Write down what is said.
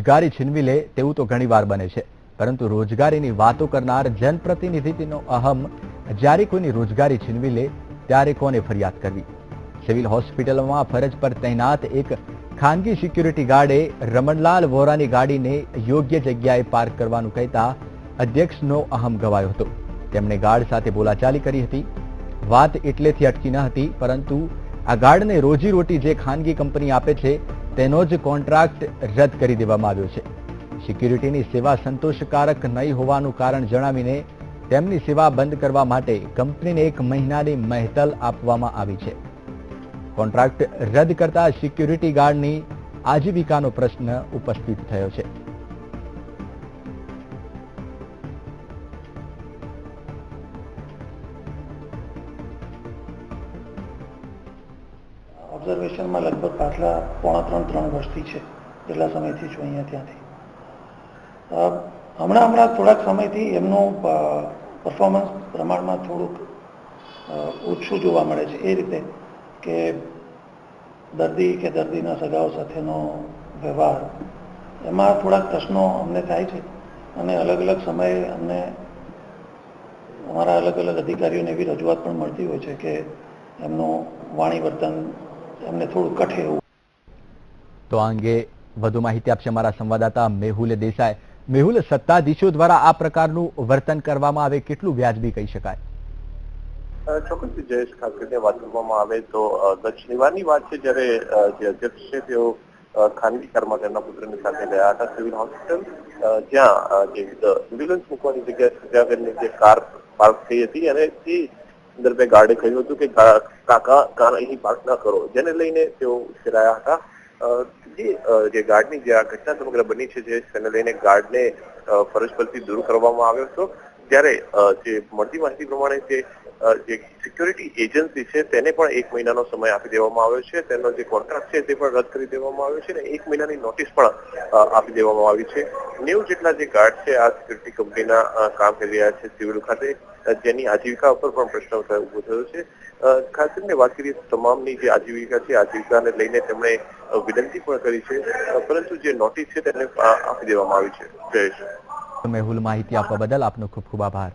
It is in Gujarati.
રોજગારી છીનવી લે તેવું તો ઘણીવાર બને છે, પરંતુ રોજગારીની વાતો કરનાર જનપ્રતિનિધિનો અહમ જ્યારે કોઈની રોજગારી છીનવી લે ત્યારે કોને ફરિયાદ કરવી? સિવિલ હોસ્પિટલમાં ફરજ પર તૈનાત એક ખાનગી સિક્યુરિટી ગાર્ડે રમણલાલ વોરાની ગાડીને યોગ્ય જગ્યાએ પાર્ક કરવાનું કહેતા અધ્યક્ષનો અહમ ગવાયો હતો. તેમણે ગાર્ડ સાથે બોલાચાલી કરી હતી. વાત એટલેથી અટકી ન હતી, પરંતુ આ ગાર્ડને રોજીરોટી જે ખાનગી કંપની આપે છે તેનો જ કોન્ટ્રાક્ટ રદ કરી દેવામાં આવ્યો છે. સિક્યુરિટીની સેવા સંતોષકારક નહીં હોવાનું કારણ જણાવીને તેમની સેવા બંધ કરવા માટે કંપનીને 1 મહિનાની મહેતલ આપવામાં આવી છે. કોન્ટ્રાક્ટ રદ કરતા સિક્યુરિટી ગાર્ડની આજીવિકાનો પ્રશ્ન ઉપસ્થિત થયો છે. ઓબ્ઝર્વેશનમાં લગભગ પાછલા 2.5-3 વર્ષથી છે, જેટલા સમયથી છું અહીંયા ત્યાંથી. હમણાં થોડાક સમયથી એમનું પરફોર્મન્સ પ્રમાણમાં થોડુંક ઓછું જોવા મળે છે. એ રીતે કે દર્દી કે દર્દીના સગાઓ સાથેનો વ્યવહાર, એમાં થોડાક પ્રશ્નો અમને થાય છે અને અલગ અલગ સમયે અમને અમારા અલગ અલગ અધિકારીઓને એવી રજૂઆત પણ મળતી હોય છે કે એમનું વાણી વર્તન એમને થોડું કઠે એવું. તો આ અંગે વધુ માહિતી આપશે અમારા સંવાદદાતા મેહુલ દેસાઈ. મેહુલ, સત્તાધીશો દ્વારા આ પ્રકારનું વર્તન કરવામાં આવે કેટલું વ્યાજબી કહી શકાય? ચોક્કસથી જયેશ, ખાસ કરીને વાત કરવામાં આવે તો ગત શનિવારની વાત છે, જ્યારે જે અધ્યક્ષ છે તેઓ ખાનગી કારમાં તેમના પુત્રની સાથે ગયા હતા સિવિલ હોસ્પિટલ, જ્યાં જે એમ્બ્યુલન્સ મૂકવાની જગ્યાએ ત્યાં કરીને જે કાર પાર્ક થઈ હતી અને તે સંદર્ભે ગાર્ડે કહ્યું હતું કે કાકા કાર અહીં પાર્ક ન કરો, જેને લઈને તેઓ ઉશ્કેરાયા હતા. જે ગાર્ડની જે આ ઘટના સમગ્ર બની છે, તેને લઈને ગાર્ડને ફરજ પરથી દૂર કરવામાં આવ્યો હતો. ત્યારે જે મળતી માહિતી પ્રમાણે જે સિક્યુરિટી એજન્સી છે તેને પણ 1 મહિનાનો સમય આપી દેવામાં આવ્યો છે. તેનો જે કોન્ટ્રાક્ટ છે તે પણ રદ કરી દેવામાં આવ્યો છે અને 1 મહિનાની નોટિસ પણ આપી દેવામાં આવી છે. 90 જેટલા જે ગાર્ડ છે આ સિક્યુરિટી કંપનીના કામ કરી રહ્યા છે સિવિલ ખાતે, જેની આજીવિકા ઉપર પણ પ્રશ્ન ઉભો થયો છે. ખાસ કરીને વાત કરીએ તો તમામની જે આજીવિકા છે, આજીવિકાને લઈને તેમણે વિનંતી પણ કરી છે, પરંતુ જે નોટિસ છે તેને આપી દેવામાં આવી છે. જયેશ, મેહુલ, માહિતી આપવા બદલ આપનો ખૂબ ખૂબ આભાર.